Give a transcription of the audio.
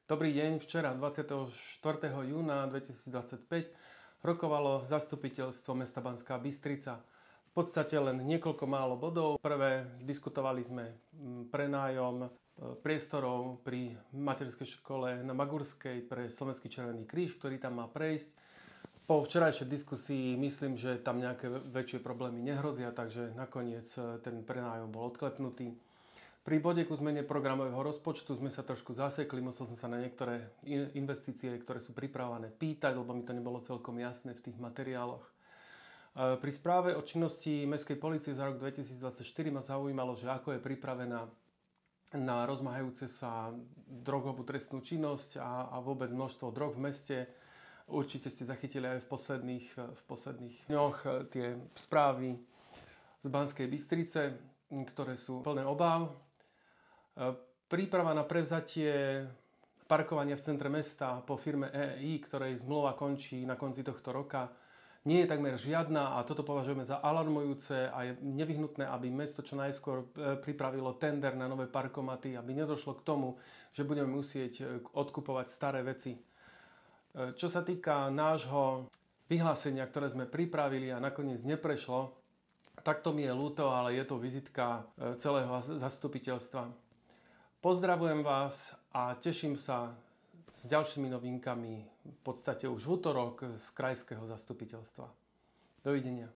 Dobrý deň, včera 24. júna 2025 rokovalo zastupiteľstvo mesta Banská Bystrica. V podstate len niekoľko málo bodov. Prvé, diskutovali sme prenájom priestorov pri materskej škole na Magurskej pre Slovenský Červený kríž, ktorý tam má prejsť. Po včerajšej diskusii myslím, že tam nejaké väčšie problémy nehrozia, takže nakoniec ten prenájom bol odklepnutý. Pri bode ku zmene programového rozpočtu sme sa trošku zasekli, musel som sa na niektoré investície, ktoré sú pripravené, pýtať, lebo mi to nebolo celkom jasné v tých materiáloch. Pri správe o činnosti Mestskej polície za rok 2024 ma zaujímalo, že ako je pripravená na rozmáhajúce sa drogovú trestnú činnosť a vôbec množstvo drog v meste. Určite ste zachytili aj v posledných dňoch tie správy z Banskej Bystrice, ktoré sú plné obáv. Príprava na prevzatie parkovania v centre mesta po firme EEI, ktorej zmluva končí na konci tohto roka, nie je takmer žiadna a toto považujeme za alarmujúce a je nevyhnutné, aby mesto čo najskôr pripravilo tender na nové parkomaty, aby nedošlo k tomu, že budeme musieť odkupovať staré veci. Čo sa týka nášho vyhlásenia, ktoré sme pripravili a nakoniec neprešlo, tak to mi je ľúto, ale je to vizitka celého zastupiteľstva. Pozdravujem vás a teším sa s ďalšími novinkami v podstate už v utorok z krajského zastupiteľstva. Dovidenia.